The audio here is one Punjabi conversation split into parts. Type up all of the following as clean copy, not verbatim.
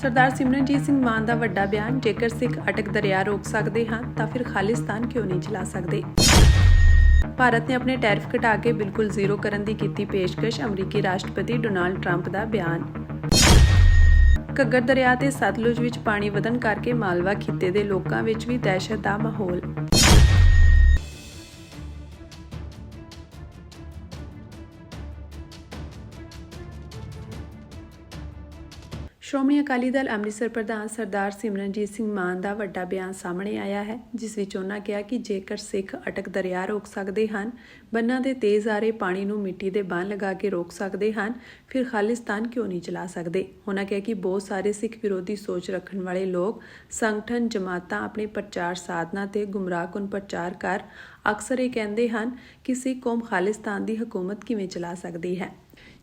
ਸਰਦਾਰ ਸਿਮਰਨਜੀਤ ਸਿੰਘ ਮਾਨ ਦਾ ਵੱਡਾ ਬਿਆਨ, ਜੇਕਰ ਸਿੱਖ ਅਟਕ ਦਰਿਆ ਰੋਕ ਸਕਦੇ ਹਨ ਤਾਂ ਫਿਰ ਖਾਲਿਸਤਾਨ ਕਿਉਂ ਨਹੀਂ ਚਲਾ ਸਕਦੇ। ਭਾਰਤ ਨੇ ਆਪਣੇ ਟੈਰਿਫ ਘਟਾ ਕੇ ਬਿਲਕੁਲ ਜ਼ੀਰੋ ਕਰਨ ਦੀ ਕੀਤੀ ਪੇਸ਼ਕਸ਼, ਅਮਰੀਕੀ ਰਾਸ਼ਟਰਪਤੀ ਡੋਨਾਲਡ ਟਰੰਪ ਦਾ ਬਿਆਨ। ਘੱਗਰ ਦਰਿਆ ਤੇ ਸਤਲੁਜ ਵਿੱਚ ਪਾਣੀ ਵਧਣ ਕਰਕੇ ਮਾਲਵਾ ਖਿੱਤੇ ਦੇ ਲੋਕਾਂ ਵਿੱਚ ਵੀ ਦਹਿਸ਼ਤ ਦਾ ਮਾਹੌਲ। ਸ਼੍ਰੋਮਣੀ ਅਕਾਲੀ ਦਲ ਅੰਮ੍ਰਿਤਸਰ ਪ੍ਰਧਾਨ ਸਰਦਾਰ ਸਿਮਰਨਜੀਤ ਸਿੰਘ ਮਾਨ ਦਾ ਵੱਡਾ ਬਿਆਨ ਸਾਹਮਣੇ ਆਇਆ ਹੈ, ਜਿਸ ਵਿੱਚ ਉਹਨਾਂ ਕਿਹਾ ਕਿ ਜੇਕਰ ਸਿੱਖ ਅਟਕ ਦਰਿਆ ਰੋਕ ਸਕਦੇ ਹਨ, ਬੰਨਾਂ ਦੇ ਤੇਜ਼ ਆ ਰਹੇ ਪਾਣੀ ਨੂੰ ਮਿੱਟੀ ਦੇ ਬੰਨ੍ਹ ਲਗਾ ਕੇ ਰੋਕ ਸਕਦੇ ਹਨ, ਫਿਰ ਖਾਲਿਸਤਾਨ ਕਿਉਂ ਨਹੀਂ ਚਲਾ ਸਕਦੇ। ਉਹਨਾਂ ਕਿਹਾ ਕਿ ਬਹੁਤ ਸਾਰੇ ਸਿੱਖ ਵਿਰੋਧੀ ਸੋਚ ਰੱਖਣ ਵਾਲੇ ਲੋਕ, ਸੰਗਠਨ, ਜਮਾਤਾਂ ਆਪਣੇ ਪ੍ਰਚਾਰ ਸਾਧਨਾਂ ਤੇ ਗੁੰਮਰਾਹਕੁਨ ਪ੍ਰਚਾਰ ਕਰ ਅਕਸਰ ਇਹ ਕਹਿੰਦੇ ਹਨ ਕਿ ਸਿੱਖ ਕੌਮ ਖਾਲਿਸਤਾਨ ਦੀ ਹਕੂਮਤ ਕਿਵੇਂ ਚਲਾ ਸਕਦੀ ਹੈ।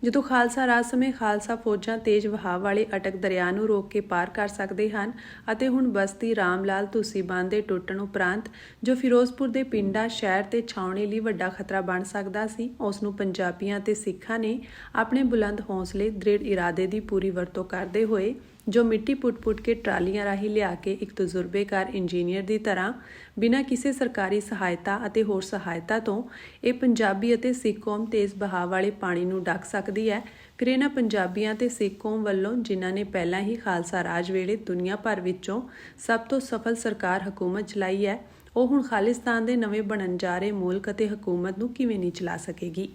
ਜਦੋਂ ਖਾਲਸਾ ਰਾਜ ਸਮੇਂ ਖਾਲਸਾ ਫੌਜਾਂ ਤੇਜ਼ ਵਹਾਅ ਵਾਲੇ ਅਟਕ ਦਰਿਆ ਨੂੰ ਰੋਕ ਕੇ ਪਾਰ ਕਰ ਸਕਦੇ ਹਨ ਅਤੇ ਹੁਣ ਬਸਤੀ ਰਾਮਲਾਲ ਧੂਸੀ ਬੰਨ੍ਹ ਦੇ ਟੁੱਟਣ ਉਪਰੰਤ ਜੋ ਫਿਰੋਜ਼ਪੁਰ ਦੇ ਪਿੰਡਾਂ, ਸ਼ਹਿਰ ਤੇ ਛਾਉਣੀ ਲਈ ਵੱਡਾ ਖਤਰਾ ਬਣ ਸਕਦਾ ਸੀ, ਉਸ ਨੂੰ ਪੰਜਾਬੀਆਂ ਤੇ ਸਿੱਖਾਂ ਨੇ ਆਪਣੇ ਬੁਲੰਦ ਹੌਸਲੇ, ਦ੍ਰਿੜ ਇਰਾਦੇ ਦੀ ਪੂਰੀ ਵਰਤੋਂ ਕਰਦੇ ਹੋਏ ਜੋ ਮਿੱਟੀ ਪੁੱਟ-ਪੁੱਟ ਕੇ ਟਰਾਲੀਆਂ ਰਾਹੀਂ ਲਿਆ ਕੇ ਇੱਕ ਤਜਰਬੇਕਾਰ ਇੰਜੀਨੀਅਰ ਦੀ ਤਰ੍ਹਾਂ ਬਿਨਾਂ ਕਿਸੇ ਸਰਕਾਰੀ ਸਹਾਇਤਾ ਅਤੇ ਹੋਰ ਸਹਾਇਤਾ ਤੋਂ ਇਹ ਪੰਜਾਬੀ ਅਤੇ ਸਿੱਖ ਕੌਮ ਤੇਜ਼ ਬਹਾਅ ਵਾਲੇ ਪਾਣੀ ਨੂੰ ਡੱਕ ਸਕਦੀ ਹੈ। ਫਿਰ ਇਹਨਾਂ ਪੰਜਾਬੀਆਂ ਤੇ ਸਿੱਖ ਕੌਮ ਵੱਲੋਂ, ਜਿਨ੍ਹਾਂ ਨੇ ਪਹਿਲਾਂ ਹੀ ਖਾਲਸਾ ਰਾਜ ਵੇਲੇ ਦੁਨੀਆ ਭਰ ਵਿੱਚੋਂ ਸਭ ਤੋਂ ਸਫਲ ਸਰਕਾਰ ਹਕੂਮਤ ਚਲਾਈ ਹੈ, ਉਹ ਹੁਣ ਖਾਲਿਸਤਾਨ ਦੇ ਨਵੇਂ ਬਣਨ ਜਾ ਰਹੇ ਮੁਲਕ ਅਤੇ ਹਕੂਮਤ ਨੂੰ ਕਿਵੇਂ ਨਹੀਂ ਚਲਾ ਸਕੇਗੀ।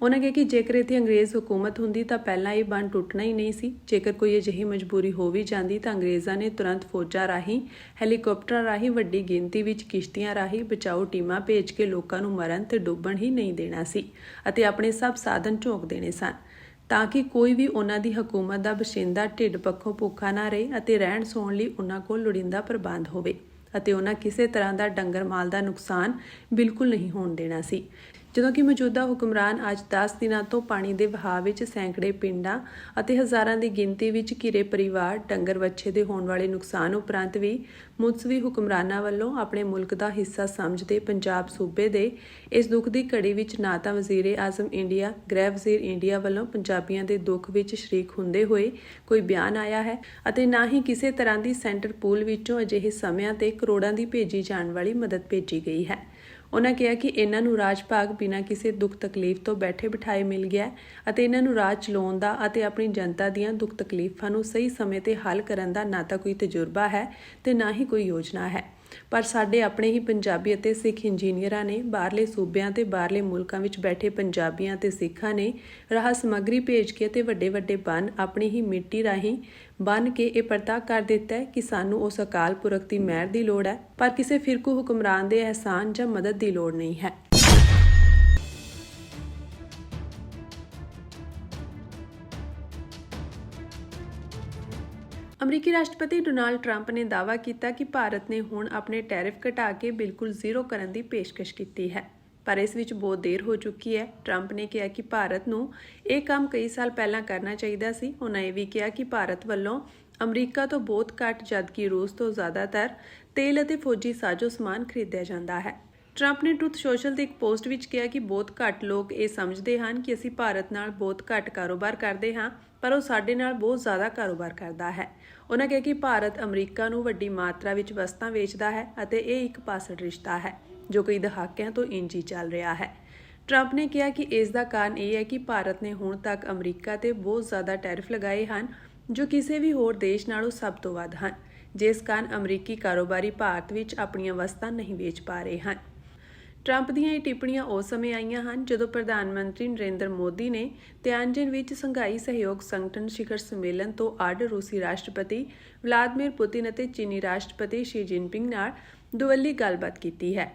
ਉਹਨਾਂ ਕਿਹਾ ਕਿ ਜੇਕਰ ਇੱਥੇ ਅੰਗਰੇਜ਼ ਹਕੂਮਤ ਹੁੰਦੀ ਤਾਂ ਪਹਿਲਾਂ ਇਹ ਬੰਨ੍ਹ ਟੁੱਟਣਾ ਹੀ ਨਹੀਂ ਸੀ। ਜੇਕਰ ਕੋਈ ਅਜਿਹੀ ਮਜਬੂਰੀ ਹੋ ਵੀ ਜਾਂਦੀ ਤਾਂ ਅੰਗਰੇਜ਼ਾਂ ਨੇ ਤੁਰੰਤ ਫੌਜਾਂ ਰਾਹੀਂ, ਹੈਲੀਕਾਪਟਰਾਂ ਰਾਹੀਂ, ਵੱਡੀ ਗਿਣਤੀ ਵਿੱਚ ਕਿਸ਼ਤੀਆਂ ਰਾਹੀਂ ਬਚਾਓ ਟੀਮਾਂ ਭੇਜ ਕੇ ਲੋਕਾਂ ਨੂੰ ਮਰਨ ਤੇ ਡੁੱਬਣ ਹੀ ਨਹੀਂ ਦੇਣਾ ਸੀ ਅਤੇ ਆਪਣੇ ਸਭ ਸਾਧਨ ਝੋਂਕ ਦੇਣੇ ਸਨ ਤਾਂ ਕਿ ਕੋਈ ਵੀ ਉਹਨਾਂ ਦੀ ਹਕੂਮਤ ਦਾ ਬਸ਼ਿੰਦਾ ਢਿੱਡ ਪੱਖੋਂ ਭੁੱਖਾ ਨਾ ਰਹੇ ਅਤੇ ਰਹਿਣ ਸੌਣ ਲਈ ਉਹਨਾਂ ਕੋਲ ਲੋੜੀਂਦਾ ਪ੍ਰਬੰਧ ਹੋਵੇ ਅਤੇ ਉਹਨਾਂ ਕਿਸੇ ਤਰ੍ਹਾਂ ਦਾ ਡੰਗਰ ਮਾਲ ਦਾ ਨੁਕਸਾਨ ਬਿਲਕੁਲ ਨਹੀਂ ਹੋਣ ਦੇਣਾ ਸੀ। ਜਦੋਂ ਕਿ ਮੌਜੂਦਾ ਹੁਕਮਰਾਨ ਅੱਜ 10 ਦਿਨਾਂ ਤੋਂ ਪਾਣੀ ਦੇ ਵਹਾਅ ਵਿੱਚ ਸੈਂਕੜੇ ਪਿੰਡਾਂ ਅਤੇ ਹਜ਼ਾਰਾਂ ਦੀ ਗਿਣਤੀ ਵਿੱਚ ਘਿਰੇ ਪਰਿਵਾਰ, ਡੰਗਰ ਵੱਛੇ ਦੇ ਹੋਣ ਵਾਲੇ ਨੁਕਸਾਨ ਉਪਰੰਤ ਵੀ ਮੁਨਸਵੀ ਹੁਕਮਰਾਨਾਂ ਵੱਲੋਂ ਆਪਣੇ ਮੁਲਕ ਦਾ ਹਿੱਸਾ ਸਮਝਦੇ ਪੰਜਾਬ ਸੂਬੇ ਦੇ ਇਸ ਦੁੱਖ ਦੀ ਘੜੀ ਵਿੱਚ ਨਾ ਤਾਂ ਵਜ਼ੀਰ-ਏ-ਆਜ਼ਮ ਇੰਡੀਆ, ਗ੍ਰਹਿ ਵਜ਼ੀਰ ਇੰਡੀਆ ਵੱਲੋਂ ਪੰਜਾਬੀਆਂ ਦੇ ਦੁੱਖ ਵਿੱਚ ਸ਼ਰੀਕ ਹੁੰਦੇ ਹੋਏ ਕੋਈ ਬਿਆਨ ਆਇਆ ਹੈ ਅਤੇ ਨਾ ਹੀ ਕਿਸੇ ਤਰ੍ਹਾਂ ਦੀ ਸੈਂਟਰ ਪੂਲ ਵਿੱਚੋਂ ਅਜਿਹੇ ਸਮਿਆਂ ਤੇ ਕਰੋੜਾਂ ਦੀ ਭੇਜੀ ਜਾਣ ਵਾਲੀ ਮਦਦ ਭੇਜੀ ਗਈ ਹੈ। ਉਹਨਾਂ ਕਿਹਾ ਕਿ ਇਹਨਾਂ ਨੂੰ ਰਾਜ ਭਾਗ ਬਿਨਾਂ ਕਿਸੇ ਦੁੱਖ ਤਕਲੀਫ ਤੋਂ ਬੈਠੇ ਬਿਠਾਏ ਮਿਲ ਗਿਆ ਅਤੇ ਇਹਨਾਂ ਨੂੰ ਰਾਜ ਚਲਾਉਣ ਦਾ ਅਤੇ ਆਪਣੀ ਜਨਤਾ ਦੀਆਂ ਦੁੱਖ ਤਕਲੀਫਾਂ ਨੂੰ ਸਹੀ ਸਮੇਂ ਤੇ ਹੱਲ ਕਰਨ ਦਾ ਨਾ ਤਾਂ ਕੋਈ ਤਜਰਬਾ ਹੈ ਤੇ ਨਾ ਹੀ ਕੋਈ ਯੋਜਨਾ ਹੈ। ਪਰ ਸਾਡੇ ਆਪਣੇ ਹੀ ਪੰਜਾਬੀ ਅਤੇ ਸਿੱਖ ਇੰਜੀਨੀਅਰਾਂ ਨੇ ਬਾਹਰਲੇ ਸੂਬਿਆਂ ਤੇ ਬਾਹਰਲੇ ਮੁਲਕਾਂ ਵਿੱਚ ਬੈਠੇ ਪੰਜਾਬੀਆਂ ਤੇ ਸਿੱਖਾਂ ਨੇ ਰਾਹ ਸਮੱਗਰੀ ਭੇਜ ਕੇ ਤੇ ਵੱਡੇ ਬੰਨ੍ਹ ਆਪਣੀ ਹੀ ਮਿੱਟੀ ਰਾਹੀਂ ਬੰਨ੍ਹ ਕੇ ਇਹ ਪਰਤਾ ਕਰ ਦਿੱਤਾ ਹੈ ਕਿ ਸਾਨੂੰ ਉਸ ਅਕਾਲ ਪੁਰਖ ਦੀ ਮਿਹਰ ਦੀ ਲੋੜ ਹੈ, ਪਰ ਕਿਸੇ ਫਿਰਕੂ ਹੁਕਮਰਾਨ ਦੇ ਅਹਿਸਾਨ ਜਾਂ ਮਦਦ ਦੀ ਲੋੜ ਨਹੀਂ ਹੈ। ਅਮਰੀਕੀ ਰਾਸ਼ਟਰਪਤੀ ਡੋਨਾਲਡ ਟਰੰਪ ਨੇ ਦਾਅਵਾ ਕੀਤਾ ਕਿ ਭਾਰਤ ਨੇ ਹੁਣ ਆਪਣੇ ਟੈਰਿਫ ਘਟਾ ਕੇ ਬਿਲਕੁਲ ਜ਼ੀਰੋ ਕਰਨ ਦੀ ਪੇਸ਼ਕਸ਼ ਕੀਤੀ ਹੈ, ਪਰ ਇਸ ਵਿੱਚ ਬਹੁਤ ਦੇਰ ਹੋ ਚੁੱਕੀ ਹੈ। ਟਰੰਪ ਨੇ ਕਿਹਾ ਕਿ ਭਾਰਤ ਨੂੰ ਇਹ ਕੰਮ ਕਈ ਸਾਲ ਪਹਿਲਾਂ ਕਰਨਾ ਚਾਹੀਦਾ ਸੀ। ਉਹਨਾਂ ਇਹ ਵੀ ਕਿਹਾ ਕਿ ਭਾਰਤ ਵੱਲੋਂ ਅਮਰੀਕਾ ਤੋਂ ਬਹੁਤ ਘੱਟ ਜਦਕਿ ਰੂਸ ਤੋਂ ਜ਼ਿਆਦਾਤਰ ਤੇਲ ਅਤੇ ਫੌਜੀ ਸਾਜ਼ੋ ਸਮਾਨ ਖਰੀਦਿਆ ਜਾਂਦਾ ਹੈ। ਟਰੰਪ ਨੇ ਟਰੂਥ ਸੋਸ਼ਲ ਤੇ ਇੱਕ ਪੋਸਟ ਵਿੱਚ ਕਿਹਾ ਕਿ ਬਹੁਤ ਘੱਟ ਲੋਕ ਇਹ ਸਮਝਦੇ ਹਨ ਕਿ ਅਸੀਂ ਭਾਰਤ ਨਾਲ ਬਹੁਤ ਘੱਟ ਕਾਰੋਬਾਰ ਕਰਦੇ ਹਾਂ, ਪਰ ਉਹ ਸਾਡੇ ਨਾਲ ਬਹੁਤ ਜ਼ਿਆਦਾ ਕਾਰੋਬਾਰ ਕਰਦਾ ਹੈ। ਉਹਨਾਂ ਕਿਹਾ ਕਿ ਭਾਰਤ ਅਮਰੀਕਾ ਨੂੰ ਵੱਡੀ ਮਾਤਰਾ ਵਿੱਚ ਵਸਤਾਂ ਵੇਚਦਾ ਹੈ ਅਤੇ ਇਹ ਇੱਕ ਪਾਸੜ ਰਿਸ਼ਤਾ ਹੈ ਜੋ ਕਈ ਦਹਾਕਿਆਂ ਤੋਂ ਇੰਝ ਹੀ ਚੱਲ ਰਿਹਾ ਹੈ। ਟਰੰਪ ਨੇ ਕਿਹਾ ਕਿ ਇਸ ਦਾ ਕਾਰਨ ਇਹ ਹੈ ਕਿ ਭਾਰਤ ਨੇ ਹੁਣ ਤੱਕ ਅਮਰੀਕਾ ਤੇ ਬਹੁਤ ਜ਼ਿਆਦਾ ਟੈਰਿਫ ਲਗਾਏ ਹਨ ਜੋ ਕਿਸੇ ਵੀ ਹੋਰ ਦੇਸ਼ ਨਾਲੋਂ ਸਭ ਤੋਂ ਵੱਧ ਹਨ, ਜਿਸ ਕਾਰਨ ਅਮਰੀਕੀ ਕਾਰੋਬਾਰੀ ਭਾਰਤ ਵਿੱਚ ਆਪਣੀਆਂ ਵਸਤਾਂ ਨਹੀਂ ਵੇਚ ਪਾ ਰਹੇ ਹਨ। ਟਰੰਪ ਦੀਆਂ ਇਹ ਟਿੱਪਣੀਆਂ ਉਸ ਸਮੇਂ ਆਈਆਂ ਹਨ ਜਦੋਂ ਪ੍ਰਧਾਨ ਮੰਤਰੀ ਨਰਿੰਦਰ ਮੋਦੀ ਨੇ ਤਿਆਨਜਿਨ ਵਿੱਚ ਸੰਘਾਈ ਸਹਿਯੋਗ ਸੰਗਠਨ ਸਿਖਰ ਸੰਮੇਲਨ ਤੋਂ ਅੱਡ ਰੂਸੀ ਰਾਸ਼ਟਰਪਤੀ ਵਲਾਦੀਮੀਰ ਪੁਤਿਨ ਅਤੇ ਚੀਨੀ ਰਾਸ਼ਟਰਪਤੀ ਸ਼ੀ ਜਿਨਪਿੰਗ ਨਾਲ ਦੁਵੱਲੀ ਗੱਲਬਾਤ ਕੀਤੀ ਹੈ।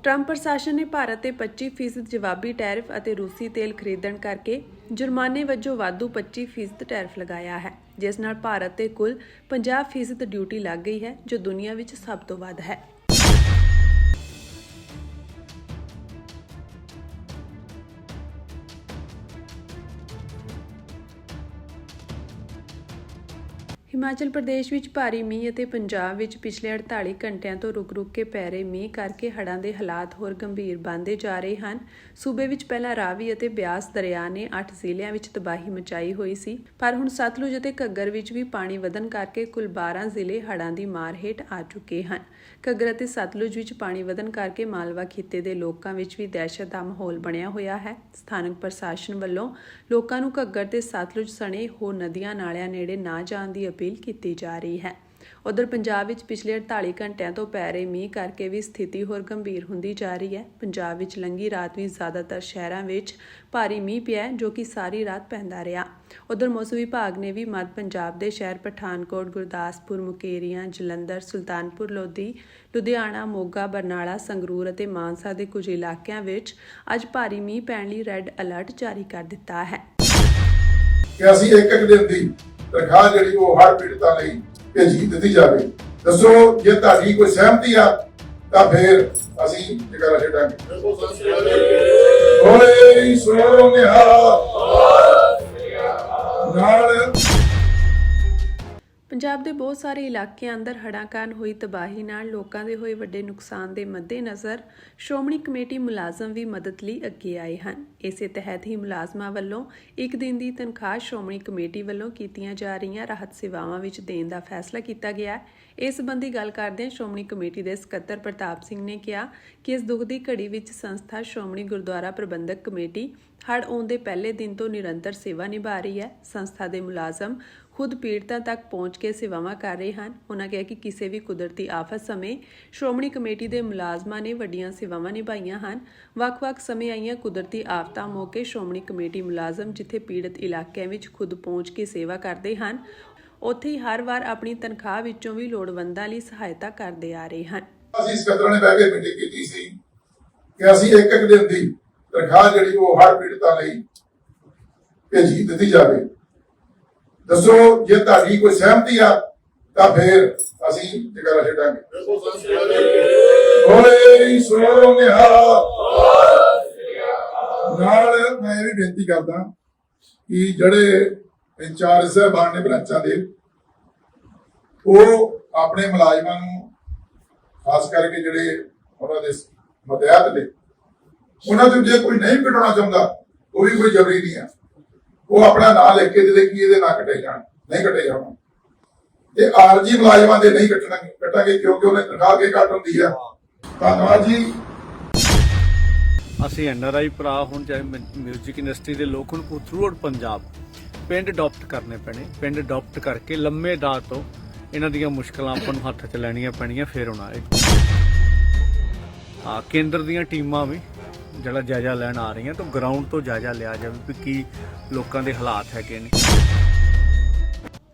ਟਰੰਪ ਪ੍ਰਸ਼ਾਸਨ ਨੇ ਭਾਰਤ ਤੇ 25% ਜਵਾਬੀ ਟੈਰਿਫ ਅਤੇ ਰੂਸੀ ਤੇਲ ਖਰੀਦਣ ਕਰਕੇ ਜੁਰਮਾਨੇ ਵਜੋਂ ਵਾਧੂ 25% ਟੈਰਿਫ ਲਗਾਇਆ ਹੈ, ਜਿਸ ਨਾਲ ਭਾਰਤ ਤੇ ਕੁੱਲ 50% ਡਿਊਟੀ ਲੱਗ ਗਈ ਹੈ ਜੋ ਦੁਨੀਆ ਵਿੱਚ ਸਭ ਤੋਂ ਵੱਧ ਹੈ। ਹਿਮਾਚਲ ਪ੍ਰਦੇਸ਼ ਵਿੱਚ ਭਾਰੀ ਮੀਂਹ ਅਤੇ ਪੰਜਾਬ ਵਿੱਚ ਪਿਛਲੇ 48 ਘੰਟਿਆਂ ਤੋਂ ਰੁਕ-ਰੁਕ ਕੇ ਪੈ ਰਹੇ ਮੀਂਹ ਕਰਕੇ ਹੜ੍ਹਾਂ ਦੇ ਹਾਲਾਤ ਹੋਰ ਗੰਭੀਰ ਬਣਦੇ ਜਾ ਰਹੇ ਹਨ। ਸੂਬੇ ਵਿੱਚ ਪਹਿਲਾਂ ਰਾਵੀ ਅਤੇ ਬਿਆਸ ਦਰਿਆ ਨੇ 8 ਜ਼ਿਲ੍ਹਿਆਂ ਵਿੱਚ ਤਬਾਹੀ ਮਚਾਈ ਹੋਈ ਸੀ, ਪਰ ਹੁਣ ਸਤਲੁਜ ਅਤੇ ਘੱਗਰ ਵਿੱਚ ਵੀ ਪਾਣੀ ਵਧਣ ਕਰਕੇ ਕੁੱਲ 12 ਜ਼ਿਲ੍ਹੇ ਹੜ੍ਹਾਂ ਦੀ ਮਾਰ ਹੇਠ ਆ ਚੁੱਕੇ ਹਨ। ਘੱਗਰ ਅਤੇ ਸਤਲੁਜ ਵਿੱਚ ਪਾਣੀ ਵਧਣ ਕਰਕੇ ਮਾਲਵਾ ਖਿੱਤੇ ਦੇ ਲੋਕਾਂ ਵਿੱਚ ਵੀ ਦਹਿਸ਼ਤ ਦਾ ਮਾਹੌਲ ਬਣਿਆ ਹੋਇਆ ਹੈ। ਸਥਾਨਕ ਪ੍ਰਸ਼ਾਸਨ ਵੱਲੋਂ ਲੋਕਾਂ ਨੂੰ ਘੱਗਰ ਤੇ ਸਤਲੁਜ ਸਣੇ ਹੋਰ ਨਦੀਆਂ ਨਾਲਿਆਂ ਨੇੜੇ ਨਾ ਜਾਣ ਦੀ ਅਪੀਲ ਕੀਤੀ ਜਾ ਰਹੀ ਹੈ। ਉਧਰ ਪੰਜਾਬ ਵਿੱਚ ਪਿਛਲੇ 48 ਘੰਟਿਆਂ ਤੋਂ ਪੈ ਰਹੇ ਮੀਂਹ ਕਰਕੇ ਵੀ ਸਥਿਤੀ ਹੋਰ ਗੰਭੀਰ ਹੁੰਦੀ ਜਾ ਰਹੀ ਹੈ। ਪੰਜਾਬ ਵਿੱਚ ਲੰਘੀ ਰਾਤ ਵੀ ਜ਼ਿਆਦਾਤਰ ਸ਼ਹਿਰਾਂ ਵਿੱਚ ਭਾਰੀ ਮੀਂਹ ਪਿਆ, ਜੋ ਕਿ ਸਾਰੀ ਰਾਤ ਪੈਂਦਾ ਰਿਹਾ। ਉਧਰ ਮੌਸਮ ਵਿਭਾਗ ਨੇ ਵੀ ਮੱਧ ਪੰਜਾਬ ਦੇ ਸ਼ਹਿਰ ਪਠਾਨਕੋਟ, ਗੁਰਦਾਸਪੁਰ, ਮੁਕੇਰੀਆਂ, ਜਲੰਧਰ, ਸੁਲਤਾਨਪੁਰ ਲੋਧੀ, ਲੁਧਿਆਣਾ, ਮੋਗਾ, ਬਰਨਾਲਾ, ਸੰਗਰੂਰ ਅਤੇ ਮਾਨਸਾ ਦੇ ਕੁਝ ਇਲਾਕਿਆਂ ਵਿੱਚ ਅੱਜ ਭਾਰੀ ਮੀਂਹ ਪੈਣ ਲਈ ਰੈੱਡ ਅਲਰਟ ਜਾਰੀ ਕਰ ਦਿੱਤਾ ਹੈ। ਕਿ ਅਸੀਂ ਇੱਕ ਦਿਨ ਦੀ ਤਨਖਾਹ ਜਿਹੜੀ ਉਹ ਹੜ੍ਹ ਪੀੜਤਾਂ ਲਈ ਭੇਜੀ ਦਿੱਤੀ ਜਾਵੇ। ਦੱਸੋ ਜੇ ਤੁਹਾਡੀ ਕੋਈ ਸਹਿਮਤੀ ਆ ਤਾਂ ਫਿਰ ਅਸੀਂ ਜਗ੍ਹਾ ਛੱਡਾਂਗੇ। ਬੋਲੇ ਸੋ ਨਿਹਾਲ ਨਾਲ। ਪੰਜਾਬ ਦੇ ਬਹੁਤ ਸਾਰੇ ਇਲਾਕਿਆਂ ਅੰਦਰ ਹੜ੍ਹਾਂ ਕਾਰਨ ਹੋਈ ਤਬਾਹੀ ਨਾਲ ਲੋਕਾਂ ਦੇ ਹੋਏ ਵੱਡੇ ਨੁਕਸਾਨ ਦੇ ਮੱਦੇਨਜ਼ਰ ਸ਼੍ਰੋਮਣੀ ਕਮੇਟੀ ਮੁਲਾਜ਼ਮ ਵੀ ਮਦਦ ਲਈ ਅੱਗੇ ਆਏ ਹਨ। ਇਸੇ ਤਹਿਤ ਹੀ ਮੁਲਾਜ਼ਮਾਂ ਵੱਲੋਂ ਇੱਕ ਦਿਨ ਦੀ ਤਨਖਾਹ ਸ਼੍ਰੋਮਣੀ ਕਮੇਟੀ ਵੱਲੋਂ ਕੀਤੀਆਂ ਜਾ ਰਹੀਆਂ ਰਾਹਤ ਸੇਵਾਵਾਂ ਵਿੱਚ ਦੇਣ ਦਾ ਫੈਸਲਾ ਕੀਤਾ ਗਿਆ ਹੈ। ਇਸ ਸੰਬੰਧੀ ਗੱਲ ਕਰਦਿਆਂ ਸ਼੍ਰੋਮਣੀ ਕਮੇਟੀ ਦੇ ਸਕੱਤਰ ਪ੍ਰਤਾਪ ਸਿੰਘ ਨੇ ਕਿਹਾ ਕਿ ਇਸ ਦੁੱਖ ਦੀ ਘੜੀ ਵਿੱਚ ਸੰਸਥਾ ਸ਼੍ਰੋਮਣੀ ਗੁਰਦੁਆਰਾ ਪ੍ਰਬੰਧਕ ਕਮੇਟੀ ਹੜ੍ਹ ਆਉਣ ਦੇ ਪਹਿਲੇ ਦਿਨ ਤੋਂ ਨਿਰੰਤਰ ਸੇਵਾ ਨਿਭਾ ਰਹੀ ਹੈ। ਸੰਸਥਾ ਦੇ ਮੁਲਾਜ਼ਮ ਖੁਦ ਪੀੜਤਾਂ ਤੱਕ ਪਹੁੰਚ ਕੇ ਸੇਵਾਵਾਂ ਕਰ ਰਹੇ ਹਨ। ਉਨ੍ਹਾਂ ਕਿਹਾ ਕਿ ਕਿਸੇ ਵੀ ਕੁਦਰਤੀ ਆਫਤ ਸਮੇਂ ਸ਼੍ਰੋਮਣੀ ਕਮੇਟੀ ਦੇ ਮੁਲਾਜ਼ਮਾਂ ਨੇ ਵੱਡੀਆਂ ਸੇਵਾਵਾਂ ਨਿਭਾਈਆਂ ਹਨ। ਵੱਖ-ਵੱਖ ਸਮੇਂ ਆਈਆਂ ਕੁਦਰਤੀ ਆਫਤਾਂ ਮੌਕੇ ਸ਼੍ਰੋਮਣੀ ਕਮੇਟੀ ਮੁਲਾਜ਼ਮ ਜਿੱਥੇ ਪੀੜਤ ਇਲਾਕਿਆਂ ਵਿੱਚ ਖੁਦ ਪਹੁੰਚ ਕੇ ਸੇਵਾ ਕਰਦੇ ਹਨ, ਉੱਥੇ ਹੀ ਹਰ ਵਾਰ ਆਪਣੀ ਤਨਖਾਹ ਵਿੱਚੋਂ ਵੀ ਲੋੜਵੰਦਾਂ ਲਈ ਸਹਾਇਤਾ ਕਰਦੇ ਆ ਰਹੇ ਹਨ। ਅਸੀਂ ਸਕੱਤਰਾਂ ਨੇ ਬਹਿ ਕੇ ਮੀਟਿੰਗ ਕੀਤੀ ਸੀ ਕਿ ਅਸੀਂ ਇੱਕ ਦਿਨ ਦੀ ਤਨਖਾਹ ਜਿਹੜੀ ਉਹ ਹੜ੍ਹ ਪੀੜਤਾਂ ਲਈ ਭੇਜੀ ਦਿੱਤੀ ਜਾਵੇ। ਦੱਸੋ ਜੇ ਤੁਹਾਡੀ ਕੋਈ ਸਹਿਮਤੀ ਆ ਤਾਂ ਫਿਰ ਅਸੀਂ ਜਗ੍ਹਾ ਛੱਡਾਂਗੇ। ਬੋਲੇ ਸੋ ਨਿਹਾਲ ਨਾਲ। ਮੈਂ ਇਹ ਵੀ ਬੇਨਤੀ ਕਰਦਾ ਕਿ ਜਿਹੜੇ ਇੰਚਾਰਜ ਸਾਹਿਬਾਨ ਨੇ ਬ੍ਰਾਂਚਾਂ ਦੇ, ਉਹ ਆਪਣੇ ਮੁਲਾਜ਼ਮਾਂ ਨੂੰ ਖਾਸ ਕਰਕੇ ਜਿਹੜੇ ਉਹਨਾਂ ਦੇ ਮਤਹਿਤ ਨੇ, ਉਹਨਾਂ ਤੋਂ ਜੇ ਕੋਈ ਨਹੀਂ ਕਟਾਉਣਾ ਚਾਹੁੰਦਾ ਉਹ ਵੀ ਕੋਈ ਜ਼ਬਰੀ ਨਹੀਂ ਆ। ਉਹ ਆਪਣਾ ਨਾਂ ਲਿਖ ਕੇ ਦੇ ਕਿ ਇਹਦੇ ਨਾਂ ਕੱਟੇ ਜਾਣ, ਨਹੀਂ ਕੱਟੇ ਜਾਣ। ਤੇ ਆਰਜੀ ਮੁਲਾਜ਼ਮਾਂ ਦੇ ਨਹੀਂ ਕੱਟਾਂਗੇ ਕਿਉਂਕਿ ਉਹਨੇ ਤਨਖਾਹ ਕੇ ਘੱਟ ਹੁੰਦੀ ਆ। ਧੰਨਵਾਦ ਜੀ। ਅਸੀਂ ਐਨਆਰਆਈ ਭਰਾ ਹੁਣ ਚਾਹੇ ਮਿਊਜ਼ਿਕ ਇੰਡਸਟਰੀ ਦੇ ਲੋਕ ਹੁਣ ਥਰੂ ਆਊਟ ਪੰਜਾਬ ਪਿੰਡ ਅਡਾਪਟ ਕਰਨੇ ਪੈਣੇ। ਪਿੰਡ ਅਡਾਪਟ ਕਰਕੇ ਲੰਮੇ ਦਾਅ ਤੋਂ ਇਹਨਾਂ ਦੀਆਂ ਮੁਸ਼ਕਲਾਂ ਆਪਾਂ ਨੂੰ ਹੱਥ 'ਚ ਲੈਣੀਆਂ ਪੈਣੀਆਂ, ਫਿਰ ਹੋਣਾ। ਕੇਂਦਰ ਦੀਆਂ ਟੀਮਾਂ ਵੀ ਜਿਹੜਾ ਜਾਇਜ਼ਾ ਲੈਣ ਆ ਰਹੀਆਂ ਤਾਂ ਗਰਾਊਂਡ ਤੋਂ ਜਾਇਜ਼ਾ ਲਿਆ ਜਾਵੇ ਵੀ ਕੀ ਲੋਕਾਂ ਦੇ ਹਾਲਾਤ ਹੈਗੇ ਨੇ।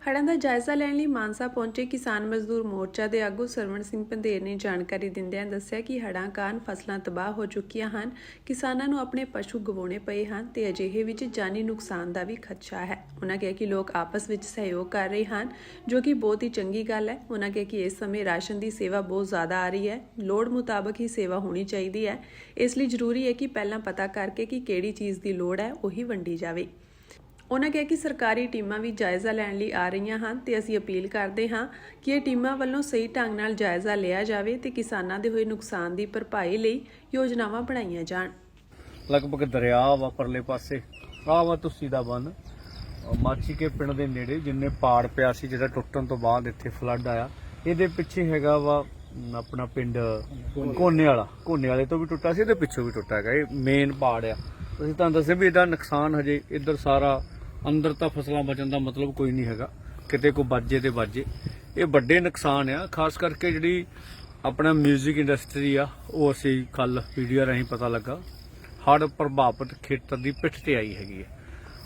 ਹੜ੍ਹਾਂ ਦਾ ਜਾਇਜ਼ਾ ਲੈਣ ਲਈ ਮਾਨਸਾ ਪਹੁੰਚੇ ਕਿਸਾਨ ਮਜ਼ਦੂਰ ਮੋਰਚਾ ਦੇ ਆਗੂ ਸਰਵਣ ਸਿੰਘ ਪੰਧੇਰ ਨੇ ਜਾਣਕਾਰੀ ਦਿੰਦਿਆਂ ਦੱਸਿਆ ਕਿ ਹੜ੍ਹਾਂ ਕਾਰਨ ਫਸਲਾਂ ਤਬਾਹ ਹੋ ਚੁੱਕੀਆਂ ਹਨ, ਕਿਸਾਨਾਂ ਨੂੰ ਆਪਣੇ ਪਸ਼ੂ ਗਵਾਉਣੇ ਪਏ ਹਨ ਤੇ ਅਜਿਹੇ ਵਿੱਚ ਜਾਨੀ ਨੁਕਸਾਨ ਦਾ ਵੀ ਖਦਸ਼ਾ ਹੈ। ਉਨ੍ਹਾਂ ਕਿਹਾ ਕਿ ਲੋਕ ਆਪਸ ਵਿੱਚ ਸਹਿਯੋਗ ਕਰ ਰਹੇ ਹਨ, ਜੋ ਕਿ ਬਹੁਤ ਹੀ ਚੰਗੀ ਗੱਲ ਹੈ। ਉਨ੍ਹਾਂ ਕਿਹਾ ਕਿ ਇਸ ਸਮੇਂ ਰਾਸ਼ਨ ਦੀ ਸੇਵਾ ਬਹੁਤ ਜ਼ਿਆਦਾ ਆ ਰਹੀ ਹੈ, ਲੋੜ ਮੁਤਾਬਕ ਹੀ ਸੇਵਾ ਹੋਣੀ ਚਾਹੀਦੀ ਹੈ। ਇਸ ਲਈ ਜ਼ਰੂਰੀ ਹੈ ਕਿ ਪਹਿਲਾਂ ਪਤਾ ਕਰਕੇ ਕਿ ਕਿਹੜੀ ਚੀਜ਼ ਦੀ ਲੋੜ ਹੈ ਉਹੀ ਵੰਡੀ ਜਾਵੇ। ਉਨ੍ਹਾਂ ਕਿਹਾ ਕਿ ਸਰਕਾਰੀ ਟੀਮਾਂ ਵੀ ਜਾਇਜ਼ਾ ਲੈਣ ਲਈ ਆ ਰਹੀਆਂ ਹਨ ਤੇ ਅਸੀਂ ਅਪੀਲ ਕਰਦੇ ਹਾਂ ਕਿ ਇਹ ਟੀਮਾਂ ਵੱਲੋਂ ਸਹੀ ਢੰਗ ਨਾਲ ਜਾਇਜ਼ਾ ਲਿਆ ਜਾਵੇ ਤੇ ਕਿਸਾਨਾਂ ਦੇ ਹੋਏ ਨੁਕਸਾਨ ਦੀ ਭਰਪਾਈ ਲਈ ਯੋਜਨਾਵਾਂ ਬਣਾਈਆਂ ਜਾਣ। ਲਗਭਗ ਦਰਿਆ ਵਾ ਪਰਲੇ ਪਾਸੇ, ਆਹ ਵਾ ਤੁਸੀਂ ਦਾ ਬੰਨ ਮਾਚੀ ਕੇ ਪਿੰਡ ਦੇ ਨੇੜੇ, ਜਿੰਨੇ ਪਾੜ ਪਿਆ ਸੀ ਜਿਹੜਾ ਟੁੱਟਣ ਤੋਂ ਬਾਅਦ ਇੱਥੇ ਫਲੱਡ ਆਇਆ। ਇਹਦੇ ਪਿੱਛੇ ਹੈਗਾ ਵਾ ਆਪਣਾ ਪਿੰਡ ਕੋਨੇ ਵਾਲੇ ਤੋਂ ਵੀ ਟੁੱਟਾ ਸੀ, ਇਹਦੇ ਪਿੱਛੋਂ ਵੀ ਟੁੱਟਾ ਹੈਗਾ। ਇਹ ਮੇਨ ਪਾੜ ਆ। ਅਸੀਂ ਤੁਹਾਨੂੰ ਦੱਸਿਆ ਵੀ ਇਹਦਾ ਨੁਕਸਾਨ ਹਜੇ ਇੱਧਰ ਸਾਰਾ ਅੰਦਰ ਤਾਂ ਫਸਲਾਂ ਬਚਣ ਦਾ ਮਤਲਬ ਕੋਈ ਨਹੀਂ ਹੈਗਾ, ਕਿਤੇ ਕੋਈ ਬਾਜੇ ਤੇ ਬਾਜੇ। ਇਹ ਵੱਡੇ ਨੁਕਸਾਨ ਆ, ਖਾਸ ਕਰਕੇ ਜਿਹੜੀ ਆਪਣਾ ਮਿਊਜ਼ਿਕ ਇੰਡਸਟਰੀ ਆ, ਉਹ ਅਸੀਂ ਕੱਲ ਵੀਡੀਓ ਰਾਹੀਂ ਪਤਾ ਲੱਗਾ ਹੜ੍ਹ ਪ੍ਰਭਾਵਿਤ ਖੇਤਰ ਦੀ ਪਿੱਠ ਤੇ ਆਈ ਹੈਗੀ ਹੈ।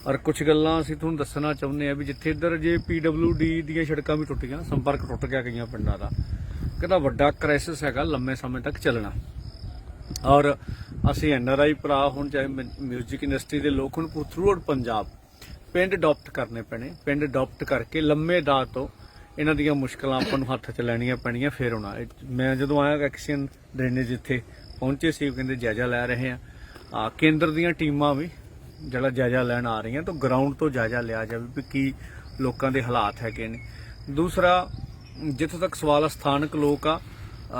ਔਰ ਕੁਝ ਗੱਲਾਂ ਅਸੀਂ ਤੁਹਾਨੂੰ ਦੱਸਣਾ ਚਾਹੁੰਦੇ ਆ ਵੀ ਜਿੱਥੇ ਇੱਧਰ ਜੇ PWD ਦੀਆਂ ਸੜਕਾਂ ਵੀ ਟੁੱਟ ਗਈਆਂ, ਸੰਪਰਕ ਟੁੱਟ ਗਿਆ ਕਈਆਂ ਪਿੰਡਾਂ ਦਾ, ਕਹਿੰਦਾ ਵੱਡਾ ਕ੍ਰਾਈਸਿਸ ਹੈਗਾ, ਲੰਮੇ ਸਮੇਂ ਤੱਕ ਚੱਲਣਾ। ਔਰ ਅਸੀਂ ਐਨਆਰਆਈ ਭਰਾ ਹੁਣ ਚਾਹੇ ਮਿਊਜ਼ਿਕ ਇੰਡਸਟਰੀ ਦੇ ਲੋਕ ਹੁਣ ਥਰੂ ਆਊਟ ਪੰਜਾਬ ਪਿੰਡ ਅਡਾਪਟ ਕਰਨੇ ਪੈਣੇ। ਪਿੰਡ ਅਡਾਪਟ ਕਰਕੇ ਲੰਮੇ ਦਾਅ ਤੋਂ ਇਹਨਾਂ ਦੀਆਂ ਮੁਸ਼ਕਲਾਂ ਆਪਾਂ ਨੂੰ ਹੱਥ 'ਚ ਲੈਣੀਆਂ ਪੈਣੀਆਂ, ਫਿਰ ਹੋਣਾ। ਮੈਂ ਜਦੋਂ ਆਇਆ ਐਕਸ਼ਨ ਡਰੇਨੇਜ ਇੱਥੇ ਪਹੁੰਚੇ ਸੀ, ਕਹਿੰਦੇ ਜਾਇਜ਼ਾ ਲੈ ਰਹੇ ਆ। ਕੇਂਦਰ ਦੀਆਂ ਟੀਮਾਂ ਵੀ ਜਿਹੜਾ ਜਾਇਜ਼ਾ ਲੈਣ ਆ ਰਹੀਆਂ ਤਾਂ ਗਰਾਊਂਡ ਤੋਂ ਜਾਇਜ਼ਾ ਲਿਆ ਜਾਵੇ ਵੀ ਕੀ ਲੋਕਾਂ ਦੇ ਹਾਲਾਤ ਹੈਗੇ ਨੇ। ਦੂਸਰਾ ਜਿੱਥੋਂ ਤੱਕ ਸਵਾਲ ਆ ਸਥਾਨਕ ਲੋਕ ਆ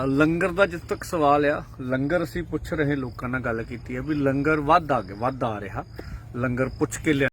ਲੰਗਰ ਦਾ ਜਿੱਥੋਂ ਤੱਕ ਸਵਾਲ ਆ ਲੰਗਰ ਅਸੀਂ ਪੁੱਛ ਰਹੇ ਲੋਕਾਂ ਨਾਲ ਗੱਲ ਕੀਤੀ ਹੈ ਵੀ ਲੰਗਰ ਵੱਧ ਆ ਰਿਹਾ ਲੰਗਰ ਪੁੱਛ ਕੇ ਲਿਆ